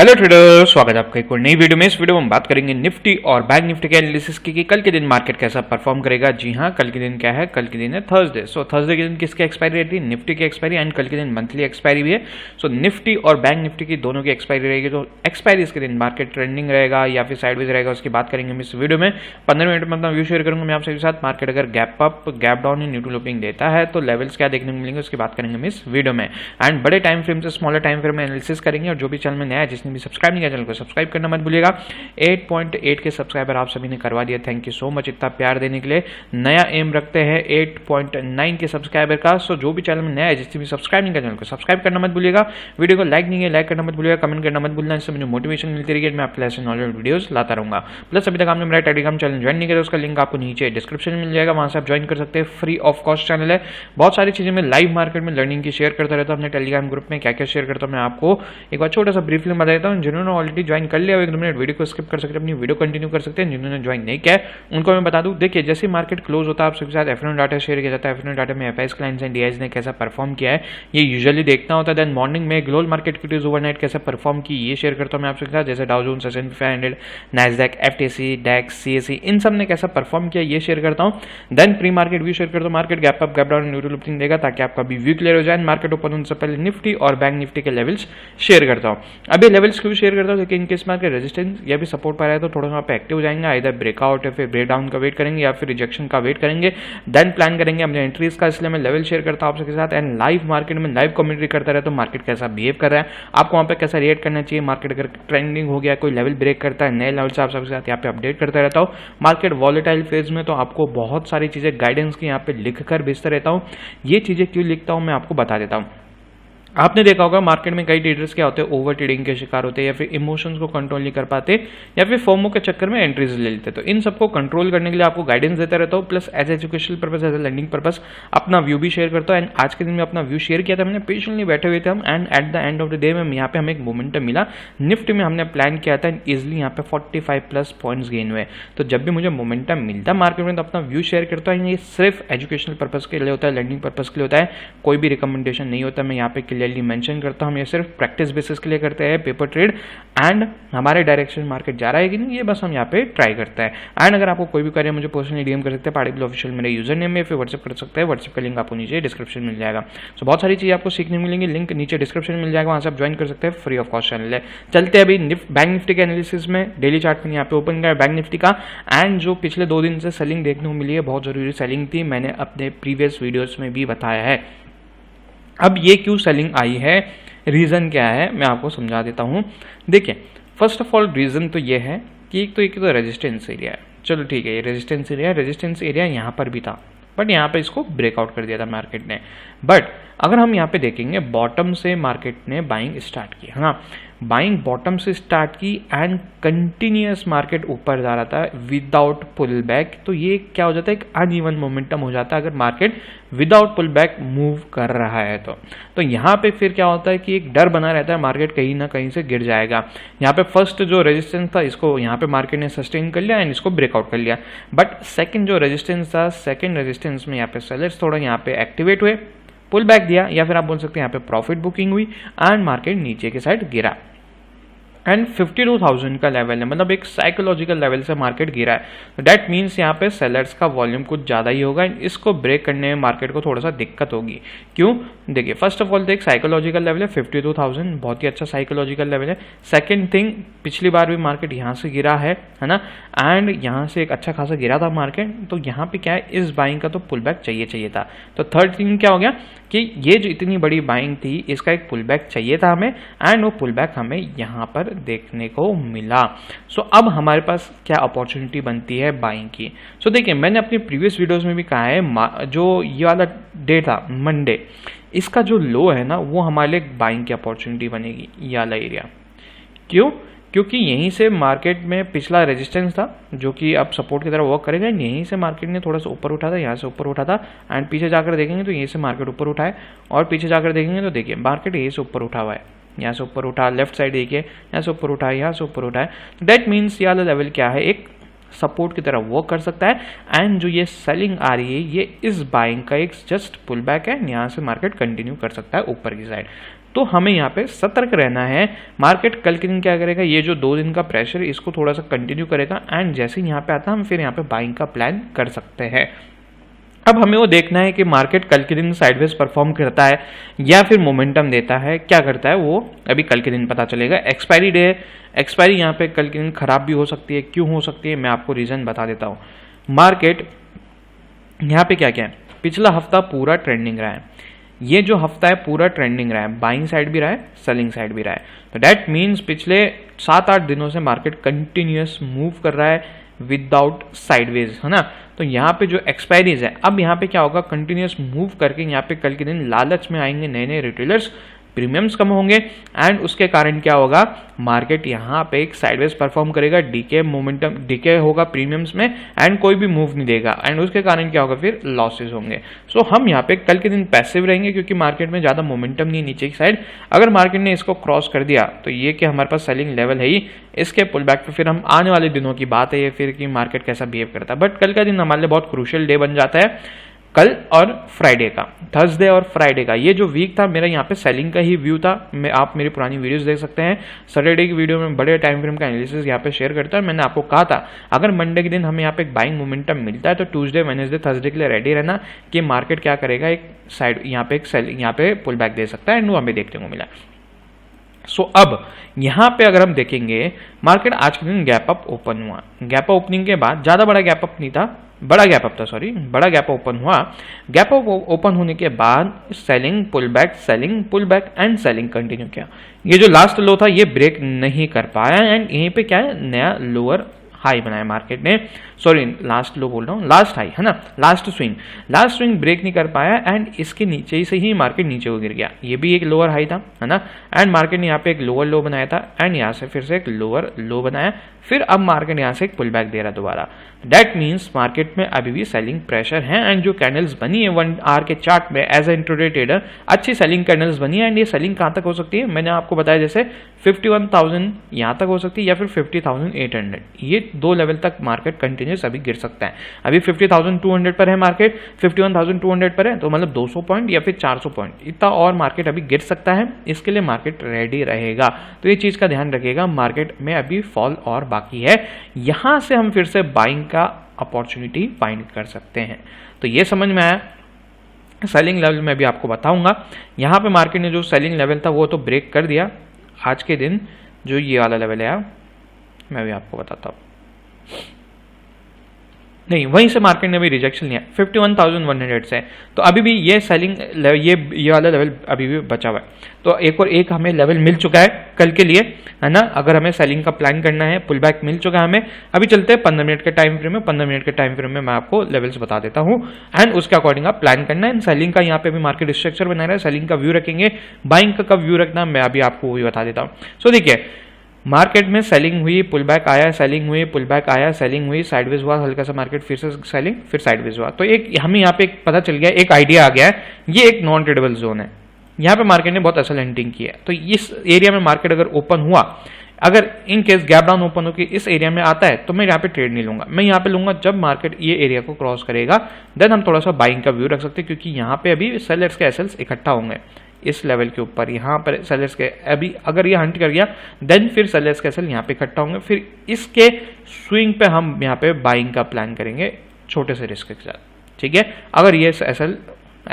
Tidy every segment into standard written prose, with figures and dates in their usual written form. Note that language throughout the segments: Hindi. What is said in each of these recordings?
हेलो ट्रेडर, स्वागत है आपका एक और नई वीडियो में। इस वीडियो में हम बात करेंगे निफ्टी और बैंक निफ्टी के एनालिसिस की कि कल के दिन मार्केट कैसा परफॉर्म करेगा। जी हाँ, कल के दिन क्या है? कल के दिन है थर्सडे। सो थर्सडे के दिन किसकी एक्सपायरी रहती है? निफ्टी की एक्सपायरी, एंड कल के दिन मंथली एक्सपायरी भी है। सो निफ्टी और बैंक निफ्टी की दोनों की एक्सपायरी रहेगी। तो एक्सपायरी के दिन मार्केट ट्रेंडिंग रहेगा या फिर साइडवेज रहेगा, उसकी बात करेंगे हम इस वीडियो में। 15 मिनट में अपना व्यू शेयर करूंगा मैं आपके साथ। मार्केट अगर गैप अप, गैप डाउन या न्यूट्रल ओपनिंग देता है तो लेवल्स क्या देखने को मिलेंगे उसकी बात करेंगे हम इस वीडियो में। एंड बड़े टाइम फ्रेम से स्मॉलर टाइम फ्रेम में एनालिसिस करेंगे। और जो भी चैनल में नया है, जिसने भी सब्सक्राइब नहीं किया चैनल को सब्सक्राइब करना मत भूलिएगा। 8.8 के सब्सक्राइबर आप सभी ने करवा दिया, थैंक यू सो मच इतना प्यार देने के लिए। नया एम रखते हैं 8.9 के सब्सक्राइबर का। सो जो भी चैनल में नया है, जिसने भी सब्सक्राइब नहीं किया चैनल को सब्सक्राइब करना मत भूलिएगा। वीडियो को लाइक नहीं है, लाइक करना मत भूलिएगा, कमेंट करना मत भूलना, इससे मुझे मोटिवेशन मिलती रहेगी। मैं आपके ऐसे नॉलेज वीडियोस लाता रहूंगा। प्लस अभी तक आपने मेरा टेलीग्राम चैनल ज्वाइन नहीं किया, उसका लिंक आपको नीचे डिस्क्रिप्शन में मिल जाएगा, वहां से आप ज्वाइन कर सकते हैं। फ्री ऑफ कॉस्ट चैनल है। बहुत सारी चीजें मैं लाइव मार्केट में लर्निंग की शेयर करता रहता हूँ अपने टेलीग्राम ग्रुप में। क्या क्या शेयर करता हूँ मैं आपको एक बार छोटा सा ब्रीफली बता देता हूँ। जिन्होंने ऑलरेडी ज्वाइन कर लिया, 1-2 मिनट वीडियो को स्किप कर सकते हैं, अपनी वीडियो कंटिन्यू कर सकते हैं। जिन्होंने ज्वाइन नहीं किया है उनको मैं बता दूं, देखिए जैसे मार्केट क्लोज होता है आप सबके साथ एफएनओ डाटा शेयर किया जाता है। एफएनओ डाटा में एफआईएस क्लाइंट्स एंड डीआईज ने कैसा परफॉर्म किया है ये यूजुअली देखना होता है। देन मॉर्निंग में ग्लोबल मार्केट इक्विटीज ओवरनाइट कैसे परफॉर्म की ये शेयर करता हूं मैं आपके साथ। जैसे Dow Jones, S&P 500, Nasdaq, FTC, DAX, CSE, इन सब ने कैसा परफॉर्म किया ये शेयर करता हूं। Then pre market view share करता हूं। Market gap up, gap down, neutral opening देगा ताकि आपका भी व्यू क्लियर हो जाए। मार्केट ओपन होने से पहले निफ्टी और बैंक निफ्टी के लेवल्स शेयर करता हूं। अभी लेवल्स क्यों शेयर करता हूं? क्योंकि इनकेस मार्केट रेजिस्टेंस या भी सपोर्ट पर आया तो थोड़ा वहाँ पे एक्टिव हो जाएंगे। इधर ब्रेकआउट या फिर ब्रेक डाउन का वेट करेंगे या फिर रिजेक्शन का वेट करेंगे। देन प्लान करेंगे अपने एंट्रीज का। इसलिए मैं लेवल शेयर करता हूं आप सबके साथ। एंड लाइव मार्केट में लाइव कमेंट्री करता रहता हूं, मार्केट कैसा बिहेव कर रहा है, आपको वहाँ पे कैसा रिएक्ट करना चाहिए। मार्केट अगर ट्रेंडिंग हो गया, कोई लेवल ब्रेक करता है, नए लेवल से आप सबके साथ यहाँ पे अपडेट करता रहता हूँ। मार्केट वॉलेटाइल फेज में तो आपको बहुत सारी चीजें गाइडेंस की यहाँ पे लिख कर भेजता रहता हूँ। ये चीजें क्यों लिखता हूँ मैं आपको बता देता हूँ। आपने देखा होगा मार्केट में कई ट्रेडर्स क्या होते हैं, ओवर ट्रेडिंग के शिकार होते हैं या फिर इमोशंस को कंट्रोल नहीं कर पाते या फिर फोमो के चक्कर में एंट्रीज ले लेते। तो इन सबको कंट्रोल करने के लिए आपको गाइडेंस देता रहता हूँ। Plus as educational purpose, as a learning purpose अपना व्यू भी शेयर करता हूँ। एंड आज के दिन में अपना व्यू शेयर किया था मैंने, पेशेंटली बैठे हुए थे हम। And at the end of the day में यहाँ पे हमें एक मोमेंटम मिला। निफ्टी में हमने प्लान किया था, इजिली यहाँ पे 45+ पॉइंट्स गेन हुए। तो जब भी मुझे मोमेंटम मिलता मार्केट में तो अपना व्यू शेयर करता हूँ। ये सिर्फ एजुकेशनल पर्पस के लिए होता है, लर्निंग पर्पस के लिए होता है, कोई भी रिकमेंडेशन नहीं होता। मैं यहाँ पे क्लियरली मेंशन करता हूं हम ये सिर्फ प्रैक्टिस बेसिस के लिए करते हैं, पेपर ट्रेड। एंड हमारे डायरेक्शन मार्केट जा रहा है कि नहीं ये बस हम यहाँ पे ट्राई करते हैं। एंड अगर आपको कोई भी कार्य मुझे पर्सनली डीएम कर सकते हैं, पार्टिकुलर ऑफिशियल मेरे यूजर नेम में, फिर व्हाट्सएप कर सकते हैं। व्हाट्सएप का लिंक आपको नीचे डिस्क्रिप्शन मिल जाएगा। सो बहुत सारी चीजें आपको सीखने मिलेंगी, लिंक नीचे डिस्क्रिप्शन मिल जाएगा, वहां से आप ज्वाइन कर सकते हैं। फ्री ऑफ कॉस्ट चैनल है। चलते हैं अभी बैंक निफ्टी के एनालिसिस में। डेली चार्ट में यहाँ पे ओपन किया बैंक निफ्टी का। एंड जो पिछले 2 दिन से सेलिंग देखने को मिली है, बहुत जरूरी सेलिंग थी, मैंने अपने प्रीवियस वीडियोस में भी बताया है। अब ये क्यों सेलिंग आई है, रीज़न क्या है, मैं आपको समझा देता हूँ। देखिए फर्स्ट ऑफ ऑल रीज़न तो ये है कि एक तो रेजिस्टेंस एरिया है। चलो ठीक है, ये रेजिस्टेंस एरिया यहाँ पर भी था, बट यहाँ पे इसको ब्रेकआउट कर दिया था मार्केट ने। बट अगर हम यहाँ पे देखेंगे, बॉटम से मार्केट ने बाइंग स्टार्ट की, हाँ बाइंग बॉटम से स्टार्ट की एंड कंटिन्यूअस मार्केट ऊपर जा रहा था विदाउट पुल बैक। तो ये क्या हो जाता है, एक अनइवन मोमेंटम हो जाता है अगर market without pull back move कर रहा है तो यहाँ पे फिर क्या होता है कि एक डर बना रहता है मार्केट कहीं ना कहीं से गिर जाएगा। यहाँ पे फर्स्ट जो रेजिस्टेंस था इसको यहाँ पे मार्केट ने सस्टेन कर लिया एंड इसको ब्रेकआउट कर लिया। बट सेकंड जो रेजिस्टेंस था, सेकंड रेजिस्टेंस में यहाँ पे सेलर्स थोड़ा यहाँ पे एक्टिवेट हुए, पुल बैक दिया, या फिर आप बोल सकते हैं यहाँ पे प्रॉफिट बुकिंग हुई एंड मार्केट नीचे के साइड गिरा। एंड 52,000 का लेवल है, मतलब एक साइकोलॉजिकल लेवल से मार्केट गिरा है। दैट मीन्स यहाँ पे सेलर्स का वॉल्यूम कुछ ज़्यादा ही होगा। इसको ब्रेक करने में मार्केट को थोड़ा सा दिक्कत होगी। क्यों? देखिए फर्स्ट ऑफ ऑल तो एक साइकोलॉजिकल लेवल है 52,000, बहुत ही अच्छा साइकोलॉजिकल लेवल है। सेकेंड थिंग, पिछली बार भी मार्केट यहाँ से गिरा है ना, एंड यहाँ से एक अच्छा खासा गिरा था मार्केट। तो यहाँ पे क्या है, इस बाइंग का तो पुल बैक चाहिए था। तो थर्ड थिंग क्या हो गया कि ये जो इतनी बड़ी बाइंग थी इसका एक पुल बैक चाहिए था हमें, एंड वो पुल बैक हमें यहाँ पर देखने को मिला। सो अब हमारे पास क्या अपॉर्चुनिटी बनती है बाइंग की। सो देखिए मैंने अपनी प्रीवियस वीडियोस में भी कहा है, जो ये वाला डे था मंडे, इसका जो लो है ना वो हमारे लिए बाइंग की अपॉर्चुनिटी बनेगी, ये वाला एरिया। क्यों? क्योंकि यहीं से मार्केट में पिछला रेजिस्टेंस था जो कि अब सपोर्ट की तरह वर्क करेगा। यहीं से मार्केट ने थोड़ा सा ऊपर उठा था, यहाँ से ऊपर उठा था, एंड पीछे जाकर देखेंगे तो यहीं से मार्केट ऊपर उठा है, और पीछे जाकर देखेंगे तो देखिए मार्केट यहीं से ऊपर उठा हुआ है, यहाँ से ऊपर उठा, लेफ्ट साइड देखिए यहाँ से ऊपर उठा है, यहाँ से ऊपर उठा है। दैट मीन्स ये वाला लेवल क्या है, एक सपोर्ट की तरह वर्क कर सकता है। एंड जो ये सेलिंग आ रही है ये इस बाइंग का एक जस्ट पुल बैक है, यहाँ से मार्केट कंटिन्यू कर सकता है ऊपर की साइड। तो हमें यहाँ पे सतर्क रहना है। मार्केट कल के दिन क्या करेगा, ये जो 2 दिन का प्रेशर इसको थोड़ा सा कंटिन्यू करेगा एंड जैसे ही यहाँ पे आता है हम फिर यहाँ पे बाइंग का प्लान कर सकते हैं। अब हमें वो देखना है कि मार्केट कल के दिन साइडवेज परफॉर्म करता है या फिर मोमेंटम देता है, क्या करता है वो अभी कल के दिन पता चलेगा। एक्सपायरी डे है, एक्सपायरी यहाँ पे कल के दिन खराब भी हो सकती है। क्यों हो सकती है मैं आपको रीज़न बता देता हूँ। मार्केट यहाँ पे क्या क्या है, पिछला हफ्ता पूरा ट्रेंडिंग रहा है, ये जो हफ्ता है पूरा ट्रेंडिंग रहा है, बाइंग साइड भी रहा है, सेलिंग साइड भी रहा है। तो दैट मीन्स पिछले 7-8 दिनों से मार्केट कंटिन्यूअस मूव कर रहा है विदाउट साइडवेज, है ना। तो यहाँ पे जो एक्सपायरीज है, अब यहाँ पे क्या होगा, कंटिन्यूअस मूव करके यहाँ पे कल के दिन लालच में आएंगे नए नए रिटेलर्स, प्रीमियम्स कम होंगे एंड उसके कारण क्या होगा, मार्केट यहाँ पे एक साइडवेज परफॉर्म करेगा, डीके मोमेंटम डीके होगा प्रीमियम्स में एंड कोई भी मूव नहीं देगा एंड उसके कारण क्या होगा, फिर लॉसेस होंगे। सो हम यहाँ पे कल के दिन पैसिव रहेंगे क्योंकि मार्केट में ज़्यादा मोमेंटम नहीं है नीचे की साइड। अगर मार्केट ने इसको क्रॉस कर दिया तो ये कि हमारे पास सेलिंग लेवल है ही, इसके पुल बैक पे फिर हम आने वाले दिनों की बात है ये फिर कि मार्केट कैसा बिहेव करता है। बट कल का दिन हमारे लिए बहुत क्रूशियल डे बन जाता है, कल और फ्राइडे का, थर्सडे और फ्राइडे का। ये जो वीक था मेरा यहाँ पे सेलिंग का ही व्यू था। आप मेरी पुरानी वीडियोस देख सकते हैं, सैटरडे की वीडियो में बड़े टाइम फ्रेम का एनालिसिस यहाँ पे शेयर करता है। मैंने आपको कहा था अगर मंडे के दिन हमें यहाँ पे एक बाइंग मोमेंटम मिलता है तो ट्यूसडे वेडनेसडे थर्सडे के लिए रेडी रहना कि मार्केट क्या करेगा, एक साइड यहाँ पे एक सेलिंग यहाँ पे पुल बैक दे सकता है एंड वो हमें देखने को मिला। सो अब यहाँ पे अगर हम देखेंगे मार्केट आज के दिन गैप अप ओपन हुआ, गैप अप ओपनिंग के बाद ज़्यादा बड़ा गैप अप नहीं था, बड़ा गैप अप था, सॉरी बड़ा गैप ओपन हुआ। गैप अप ओपन होने के बाद selling pull back and selling continue किया। ये जो लास्ट लो था ये ब्रेक नहीं कर पाया एंड यहीं पे क्या है, नया लोअर हाई बनाया मार्केट ने, सॉरी लास्ट लो बोल रहा हूँ, लास्ट हाई है ना, लास्ट स्विंग ब्रेक नहीं कर पाया एंड इसके नीचे से ही मार्केट नीचे को गिर गया। ये भी एक लोअर हाई था, है ना, एंड मार्केट ने यहाँ पे एक लोअर लो बनाया था एंड यहाँ से फिर से एक लोअर लो बनाया, फिर अब मार्केट यहाँ से एक पुल बैक दे रहा दोबारा। दैट मीन्स मार्केट में अभी भी सेलिंग प्रेशर है एंड जो कैंडल्स बनी है 1 आवर के चार्ट में एज ए इंट्राडे ट्रेडर अच्छी सेलिंग कैंडल्स बनी है एंड ये सेलिंग कहाँ तक हो सकती है, मैंने आपको बताया जैसे 51,000 यहाँ तक हो सकती है या फिर 50,800, ये 2 लेवल तक मार्केट कंटिन्यूस अभी गिर सकता है। अभी 50,200 पर है मार्केट, 51,200 पर है, तो मतलब 200 पॉइंट या फिर 400 पॉइंट इतना और मार्केट अभी गिर सकता है। इसके लिए मार्केट रेडी रहेगा, तो ये चीज़ का ध्यान रखिएगा। मार्केट में अभी फॉल और बाकी है, यहाँ से हम फिर से बाइंग का अपॉर्चुनिटी फाइंड कर सकते हैं। तो ये समझ में आया। सेलिंग लेवल में भी आपको बताऊंगा। यहाँ पे मार्केट ने जो सेलिंग लेवल था वो तो ब्रेक कर दिया आज के दिन, जो ये वाला लेवल है मैं भी आपको बताता हूँ। नहीं, वहीं से मार्केट ने भी रिजेक्शन लिया 51,100 से, तो अभी भी ये सेलिंग ये वाला लेवल अभी भी बचा हुआ है। तो एक हमें लेवल मिल चुका है कल के लिए, है ना। अगर हमें सेलिंग का प्लान करना है, पुल बैक मिल चुका है हमें। अभी चलते हैं 15 मिनट के टाइम फ्रेम में। 15 मिनट के टाइम फ्रेम में मैं आपको लेवल्स बता देता हूँ एंड उसके अकॉर्डिंग आप प्लान करना है। सेलिंग का यहाँ पे भी मार्केट स्ट्रक्चर बना रहा है, सेलिंग का व्यू रखेंगे, बाइंग का कब व्यू रखना मैं अभी आपको वही बता देता हूँ। सो देखिए, मार्केट में सेलिंग हुई, पुल बैक आया, सेलिंग हुई, पुल बैक आया, सेलिंग हुई, साइडवेज हुआ, हल्का सा मार्केट फिर से सेलिंग, फिर साइडवेज हुआ। तो एक हमें यहाँ पे एक पता चल गया, एक आइडिया आ गया है, ये एक नॉन ट्रेडेबल जोन है। यहाँ पे मार्केट ने बहुत असल एंटिंग की है। तो इस एरिया में मार्केट अगर ओपन हुआ, अगर in case gap down open होकर इस एरिया में आता है तो मैं यहाँ पे ट्रेड नहीं लूंगा। मैं यहाँ पे लूंगा जब मार्केट ये एरिया को क्रॉस करेगा, देन हम थोड़ा सा बाइंग का व्यू रख सकते हैं, क्योंकि यहाँ पे अभी सेलर्स के एसएल्स इकट्ठा होंगे इस लेवल के ऊपर। यहाँ पर सेलर्स के अभी अगर ये हंट कर गया, देन फिर सेलर्स के एसएल यहाँ पे इकट्ठा होंगे, फिर इसके स्विंग पे हम यहाँ पे बाइंग का प्लान करेंगे छोटे से रिस्क के साथ। ठीक है, अगर ये एसएल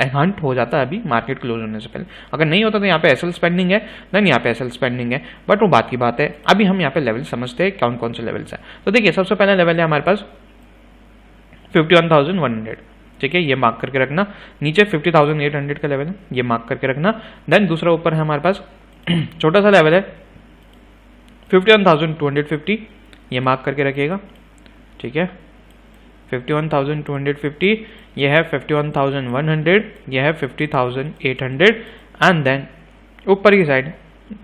हंट हो जाता है अभी मार्केट क्लोज होने से पहले, अगर नहीं होता तो यहाँ पे एसएल स्पेंडिंग है, देन यहाँ पे एसएल स्पेंडिंग है, बट वो बात की बात है। अभी हम यहाँ पे लेवल समझते हैं कौन कौन से लेवल्स हैं। तो देखिए, सबसे पहला लेवल है हमारे पास 51,100। ठीक है, ये मार्क करके रखना। नीचे 50,800 का लेवल है, ये मार्क करके रखना। देन दूसरा ऊपर है हमारे पास छोटा सा लेवल है 51,250, ये मार्क करके रखिएगा। ठीक है, 51,250, ये है 51,100, ये है 50,800 एंड देन ऊपर की साइड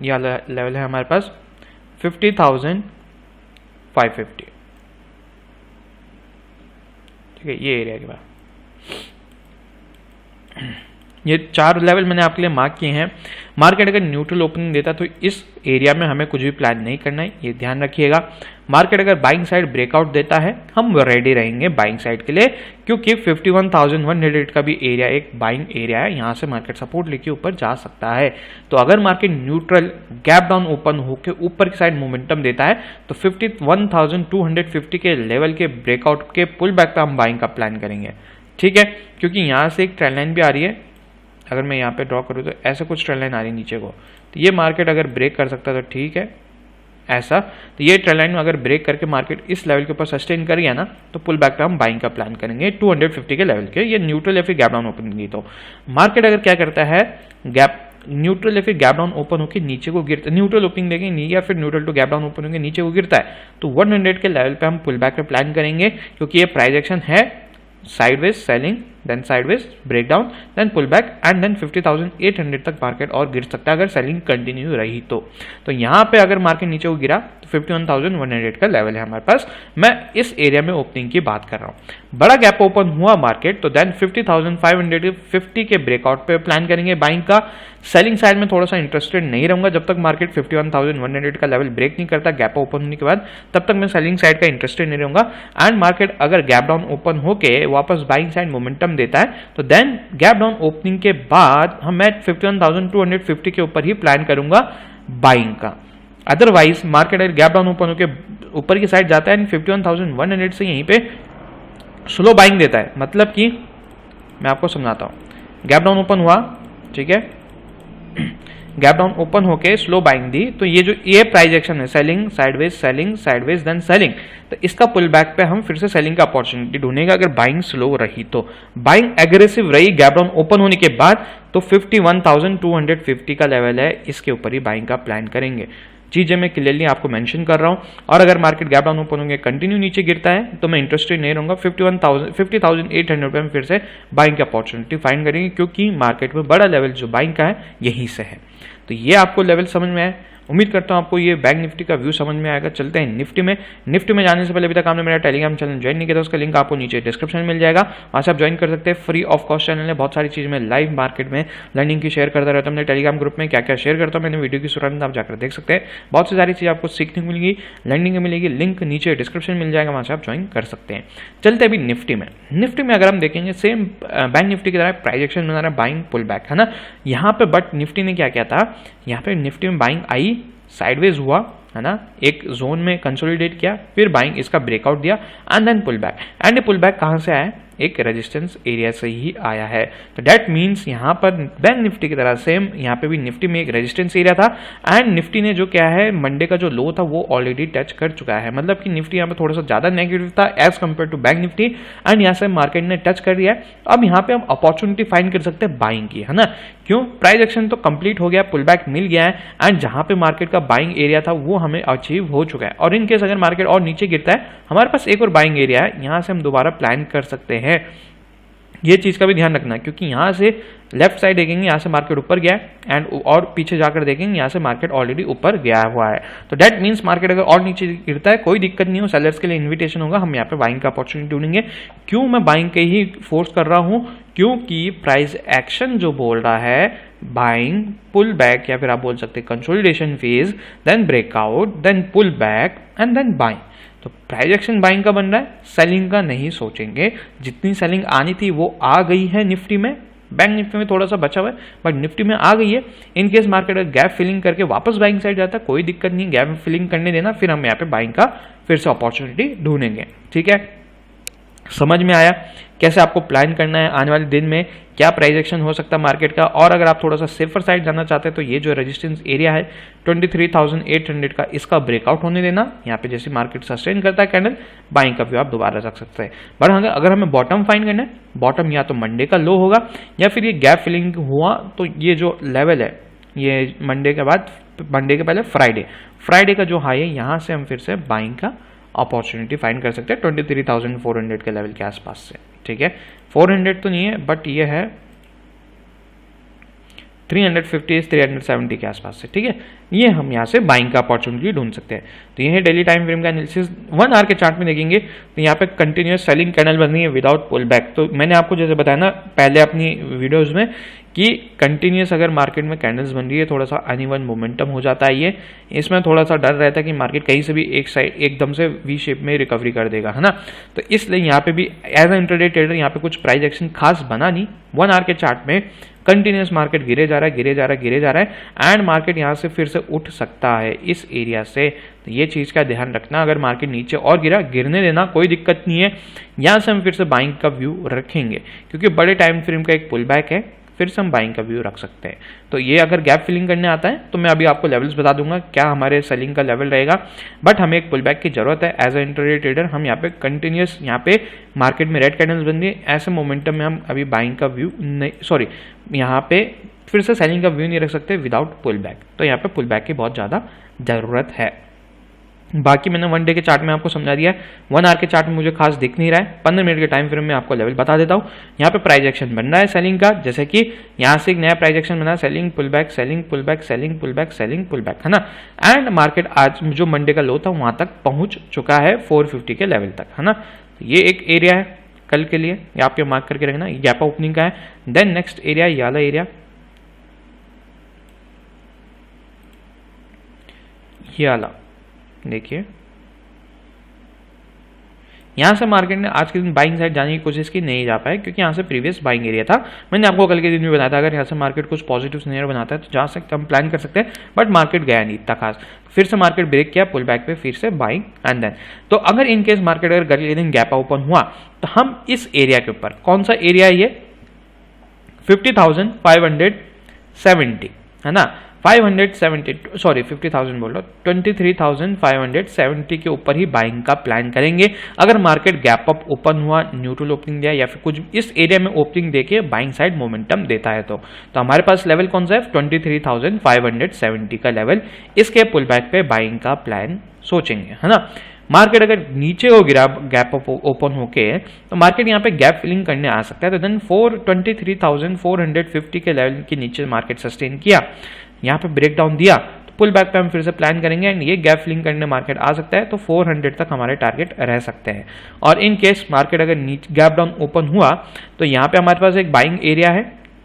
ये वाला लेवल है हमारे पास 50,550। ठीक है, ये एरिया के बाद ये 4 लेवल मैंने आपके लिए मार्क किए हैं। मार्केट अगर न्यूट्रल ओपनिंग देता है तो इस एरिया में हमें कुछ भी प्लान नहीं करना है, ये ध्यान रखिएगा। मार्केट अगर बाइंग साइड ब्रेकआउट देता है हम रेडी रहेंगे बाइंग साइड के लिए, क्योंकि 51,100 का भी एरिया एक बाइंग एरिया है, यहाँ से मार्केट सपोर्ट लेके ऊपर जा सकता है। तो अगर market neutral gap down open होकर ऊपर की साइड मोमेंटम देता है तो 51,250 के लेवल के ब्रेकआउट के पुल बैक पे हम बाइंग का प्लान करेंगे, ठीक है। क्योंकि यहाँ से एक ट्रेंड लाइन भी आ रही है, अगर मैं यहाँ पे ड्रॉ करूँ तो ऐसे कुछ ट्रेंड लाइन आ रही है नीचे को, तो ये मार्केट अगर ब्रेक कर सकता है तो ठीक है ऐसा। तो ये ट्रेंड लाइन में अगर ब्रेक करके मार्केट इस लेवल के ऊपर सस्टेन कर गया ना तो पुल बैक पे हम बाइंग का प्लान करेंगे 250 के लेवल के, ये न्यूट्रल या फिर गैप डाउन ओपन की। तो मार्केट अगर क्या करता है गैप न्यूट्रल या फिर गैप डाउन ओपन होकर नीचे को गिरता है, न्यूट्रल ओपनिंग देंगे नहीं या फिर neutral to gap down open होकर नीचे को गिरता है तो 100 के लेवल पे हम पुल बैक पे प्लान करेंगे, क्योंकि ये प्राइस एक्शन है sideways selling, then sideways breakdown, then pull back and then 50,800 तक मार्केट और गिर सकता है अगर सेलिंग कंटिन्यू रही तो यहाँ पे अगर मार्केट नीचे को गिरा तो 51,100 का लेवल है हमारे पास। मैं इस एरिया में ओपनिंग की बात कर रहा हूँ। बड़ा गैप ओपन हुआ मार्केट तो देन 50,550 के ब्रेकआउट पे प्लान करेंगे बाइंग का। सेलिंग साइड में थोड़ा सा इंटरेस्टेड नहीं रहूंगा जब तक मार्केट 51,100 का लेवल ब्रेक नहीं करता गैप ओपन होने के बाद, तब तक मैं सेलिंग साइड का इंटरेस्टेड नहीं रहूंगा। एंड मार्केट अगर गैप डाउन ओपन होके वापस बाइंग साइड मोमेंटम देता है तो देन गैप डाउन ओपनिंग के बाद मैं 51,250 के ऊपर ही प्लान करूंगा बाइंग का। अदरवाइज मार्केट अगर गैप डाउन ओपन होकर ऊपर की साइड जाता है 51,100 से यहीं पे स्लो बाइंग देता है, मतलब कि मैं आपको समझाता हूं। गैप डाउन ओपन हुआ, ठीक है, गैप डाउन ओपन होके स्लो बाइंग दी तो ये प्राइस एक्शन है सेलिंग साइडवेज देन सेलिंग, तो इसका पुल बैक पे हम फिर से सेलिंग का अपॉर्चुनिटी ढूंढेंगे अगर बाइंग स्लो रही तो। बाइंग एग्रेसिव रही गैप डाउन ओपन होने के बाद तो 51,250 का लेवल है, इसके ऊपर ही बाइंग का प्लान करेंगे। चीजें मैं क्लियरली आपको मेंशन कर रहा हूं। और अगर मार्केट गैप डाउन ओपन होंगे कंटिन्यू नीचे गिरता है तो मैं इंटरेस्टेड नहीं रहूंगा, 50,800 पे हम फिर से बाइंग की अपॉर्चुनिटी फाइंड करेंगे, क्योंकि मार्केट में बड़ा लेवल जो बाइंग का है यहीं से है। तो ये आपको लेवल समझ में आए, उम्मीद करता हूं आपको ये बैंक निफ्टी का व्यू समझ में आएगा। चलते हैं निफ्टी में। निफ्टी में जाने से पहले अभी तक आपने मेरा टेलीग्राम चैनल ज्वाइन नहीं किया तो उसका लिंक आपको नीचे डिस्क्रिप्शन में मिल जाएगा, वहां से आप ज्वाइन कर सकते हैं। फ्री ऑफ कॉस्ट चैनल है, बहुत सारी चीज़ में लाइव मार्केट में लर्निंग की शेयर करता रहता हूँ। मैंने टेलीग्राम ग्रुप में क्या क्या शेयर करता हूँ मैंने वीडियो की शुरुआत में आप जाकर देख सकते हैं। बहुत सी सारी चीज़ आपको सीखने को मिलेगी, लर्निंग में मिलेगी, लिंक नीचे डिस्क्रिप्शन मिल जाएगा, वहाँ से आप ज्वाइन कर सकते हैं। चलते अभी निफ्टी में। निफ्टी में अगर हम देखेंगे सेम बैंक निफ्टी की तरह प्राइस एक्शन बना रहा है बाइंग पुल बैक, है ना यहाँ पे। बट निफ्टी ने क्या किया था, यहाँ पे निफ्टी में बाइंग आई, साइडवेज हुआ, है ना, एक जोन में कंसोलिडेट किया, फिर बाइंग इसका ब्रेकआउट दिया and then pull back. And pull back कहां से आया, एक रेजिस्टेंस एरिया से ही आया है। तो दैट मीन्स यहाँ पर बैंक निफ्टी की तरह सेम यहाँ पे भी निफ्टी में एक रेजिस्टेंस एरिया था एंड निफ्टी ने जो क्या है मंडे का जो लो था वो ऑलरेडी टच कर चुका है, मतलब कि निफ्टी यहाँ पे थोड़ा सा ज्यादा नेगेटिव था as compare to bank Nifty and यहाँ से मार्केट ने टच कर दिया है। अब यहाँ पे हम अपॉर्चुनिटी फाइंड कर सकते हैं बाइंग की, है ना, क्यों, प्राइस एक्शन तो कंप्लीट हो गया, पुल बैक मिल गया है एंड जहां पे मार्केट का बाइंग एरिया था वो हमें अचीव हो चुका है। और इन केस अगर मार्केट और नीचे गिरता है हमारे पास एक और बाइंग एरिया है, यहां से हम दोबारा प्लान कर सकते हैं। ये चीज का भी ध्यान रखना है, क्योंकि यहां से लेफ्ट साइड देखेंगे यहाँ से मार्केट ऊपर गया है एंड और पीछे जाकर देखेंगे यहाँ से मार्केट ऑलरेडी ऊपर गया हुआ है। तो दैट मीन्स मार्केट अगर और नीचे गिरता है कोई दिक्कत नहीं हो, सेलर्स के लिए इन्विटेशन होगा, हम यहाँ पे बाइंग का अपॉर्चुनिटी ढूंढेंगे। क्यों मैं बाइंग के ही फोर्स कर रहा हूँ, क्योंकि प्राइस एक्शन जो बोल रहा है बाइंग पुल बैक या फिर आप बोल सकते हैं consolidation phase, then breakout, then pull back and then buying. तो प्राइस एक्शन बाइंग का बन रहा है, सेलिंग का नहीं सोचेंगे। जितनी सेलिंग आनी थी वो आ गई है निफ्टी में, बैंक निफ्टी में थोड़ा सा बचा हुआ है बट निफ्टी में आ गई है। इन केस मार्केट अगर गैप फिलिंग करके वापस बाइंग साइड जाता है कोई दिक्कत नहीं, गैप फिलिंग करने देना, फिर हम यहाँ पे बाइंग का फिर से अपॉर्चुनिटी ढूंढेंगे। ठीक है, समझ में आया कैसे आपको प्लान करना है आने वाले दिन में क्या प्राइस एक्शन हो सकता है मार्केट का। और अगर आप थोड़ा सा सेफर साइड जाना चाहते हैं तो ये जो रेजिस्टेंस एरिया है 23,800 का, इसका ब्रेकआउट होने देना, यहाँ पे जैसे मार्केट सस्टेन करता है कैंडल, बाइंग का व्यू आप दोबारा रख सकते हैं। बट अगर हमें बॉटम फाइंड करना है, बॉटम या तो मंडे का लो होगा या फिर ये गैप फिलिंग हुआ तो ये जो लेवल है ये मंडे के बाद, मंडे के पहले फ्राइडे का जो हाई है यहाँ से हम फिर से बाइंग का अपॉर्चुनिटी फाइंड कर सकते हैं 23,400 के लेवल के आसपास से। ठीक है, 400 तो नहीं है बट ये है 350 से 370 के आसपास से, ठीक है। ये हम यहाँ से बाइंग का अपॉर्चुनिटी ढूंढ सकते हैं। तो ये है डेली टाइम फ्रेम का एनालिसिस। 1 आवर के चार्ट में देखेंगे तो यहाँ पे कंटिन्यूस सेलिंग कैंडल बन रही है विदाउट पुल बैक। तो मैंने आपको जैसे बताया ना पहले अपनी वीडियोज़ में कि कंटिन्यूस अगर मार्केट में कैंडल्स बन रही है थोड़ा सा अनइवन मोमेंटम हो जाता है। ये इसमें थोड़ा सा डर रहता है कि मार्केट कहीं से भी एक साइड एकदम से वी शेप में रिकवरी कर देगा, है ना। तो इसलिए यहाँ पे भी एज अ इंट्राडे ट्रेडर यहाँ पे कुछ प्राइस एक्शन खास बना नहीं। 1 आवर के चार्ट में कंटिन्यूस मार्केट गिरे जा रहा है एंड मार्केट यहाँ से फिर से उठ सकता है इस एरिया से। तो ये चीज़ का ध्यान रखना, अगर मार्केट नीचे और गिरने देना कोई दिक्कत नहीं है। यहाँ से हम फिर से बाइंग का व्यू रखेंगे क्योंकि बड़े टाइम फ्रेम का एक पुल बैक है, फिर से हम बाइंग का व्यू रख सकते हैं। तो ये अगर गैप फिलिंग करने आता है तो मैं अभी आपको लेवल्स बता दूंगा क्या हमारे सेलिंग का लेवल रहेगा, बट हमें एक पुल बैक की जरूरत है एज अ इंट्राडे ट्रेडर। हम यहाँ पे कंटिन्यूस यहाँ पे मार्केट में रेड कैंडल्स बन रही है, ऐसे मोमेंटम में हम अभी बाइंग का व्यू नहीं, सॉरी यहाँ पे फिर से सेलिंग का व्यू नहीं रख सकते विदाउट पुल बैक। तो यहाँ पे पुल बैक की बहुत ज़्यादा ज़रूरत है। बाकी मैंने 1 डे के चार्ट में आपको समझा दिया है। 1 आवर के चार्ट में मुझे खास दिख नहीं रहा है। 15 मिनट के टाइम फ्रेम में आपको लेवल बता देता हूँ। यहाँ पे प्राइस एक्शन बन रहा है सेलिंग का, जैसे कि यहाँ से एक नया प्राइस एक्शन बना, selling pull back, selling pull back, selling pull back, selling pull back, है ना। एंड मार्केट आज जो मंडे का लो था वहाँ तक पहुँच चुका है 450 के लेवल तक, है ना। ये एक एरिया है कल के लिए, ये आपके मार्क करके रखना, गैप ओपनिंग का है। देन नेक्स्ट एरिया ये वाला एरिया, ये वाला देखिए, यहाँ से मार्केट ने आज के दिन बाइंग साइड जाने की कोशिश की, नहीं जा पाए क्योंकि यहाँ से प्रीवियस बाइंग एरिया था। मैंने आपको कल के दिन भी बताया था अगर यहाँ से मार्केट कुछ पॉजिटिव सिनेरियो बनाता है तो जा सकते हम प्लान कर सकते हैं, बट मार्केट गया नहीं इतना खास। फिर से मार्केट ब्रेक किया, पुल बैक पे फिर से बाइंग एंड देन। तो अगर इन केस मार्केट अगर कल के दिन गैप ओपन हुआ तो हम इस एरिया के ऊपर, कौन सा एरिया है ये, 50,570, है ना। 50,000 बोल रहा, 23,570 के ऊपर ही बाइंग का प्लान करेंगे। अगर मार्केट गैप अप ओपन हुआ, न्यूट्रल ओपनिंग दिया या फिर कुछ इस एरिया में ओपनिंग देके बाइंग साइड मोमेंटम देता है तो हमारे पास लेवल कौन सा है, 23,570 का लेवल। इसके पुल बैक पे बाइंग का प्लान सोचेंगे, है ना। मार्केट अगर नीचे हो गिरा गैप ओपन होके तो मार्केट यहाँ पे गैप फिलिंग करने आ सकता है। तो देन 23,450 के लेवल के नीचे मार्केट सस्टेन किया, यहाँ पे ब्रेक डाउन दिया तो पुल बैक पे हम फिर से प्लान करेंगे एंड ये गैप फिलिंग करने मार्केट आ सकता है। तो 400 तक हमारे टारगेट रह सकते हैं। और इन केस मार्केट अगर नीचे गैप डाउन ओपन हुआ तो यहाँ पे हमारे पास एक बाइंग एरिया है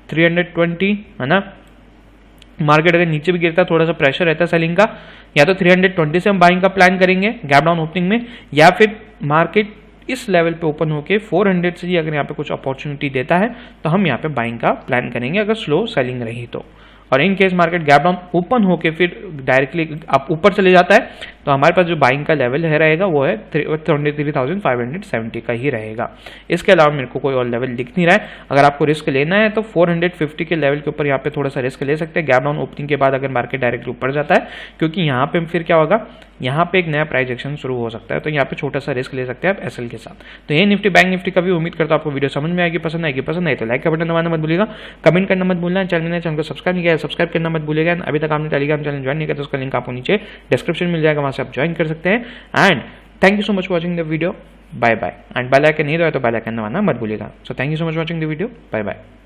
320, है ना। मार्केट अगर नीचे भी गिरता है थोड़ा सा प्रेशर रहता है सेलिंग का, या तो 320 से हम बाइंग का प्लान करेंगे गैप डाउन ओपनिंग में, या फिर मार्केट इस लेवल पे ओपन होके 400 से ही अगर यहाँ पे कुछ अपॉर्चुनिटी देता है तो हम यहाँ पे बाइंग का प्लान करेंगे अगर स्लो सेलिंग रही तो। और in case market gap down open होके फिर डायरेक्टली आप ऊपर चले जाता है तो हमारे पास जो बाइंग का लेवल है रहेगा वो है 23,570 का ही रहेगा। इसके अलावा मेरे को कोई और लेवल दिख नहीं रहा है। अगर आपको रिस्क लेना है तो 450 के लेवल के ऊपर यहाँ पे थोड़ा सा रिस्क ले सकते हैं गैप डाउन ओपनिंग के बाद अगर मार्केट डायरेक्टली ऊपर जाता है, क्योंकि यहाँ पे फिर क्या होगा, यहाँ पे एक नया प्राइस एक्शन शुरू हो सकता है। तो यहाँ पे छोटा सा रिस्क ले सकते हैं आप एसएल के साथ। तो ये निफ्टी बैंक निफ्टी का भी उम्मीद करता हूँ आपको वीडियो समझ में आएगी, पसंद आएगी तो लाइक का बटन दबाना मत भूलिएगा, कमेंट करना मत भूलना, चैनल को सब्सक्राइब नहीं किया सब्सक्राइब करना मत भूलिएगा। अभी तक आपने टेलीग्राम चैनल ज्वाइन नहीं किया तो उसका लिंक आपको नीचे डिस्क्रिप्शन मिल जाएगा, वहाँ से आप ज्वाइन कर सकते हैं। And thank you so much watching the video, bye bye. And bell icon नहीं दबाया तो बेल आइकन दबाना मत भूलिएगा। So thank you so much watching the video, bye bye.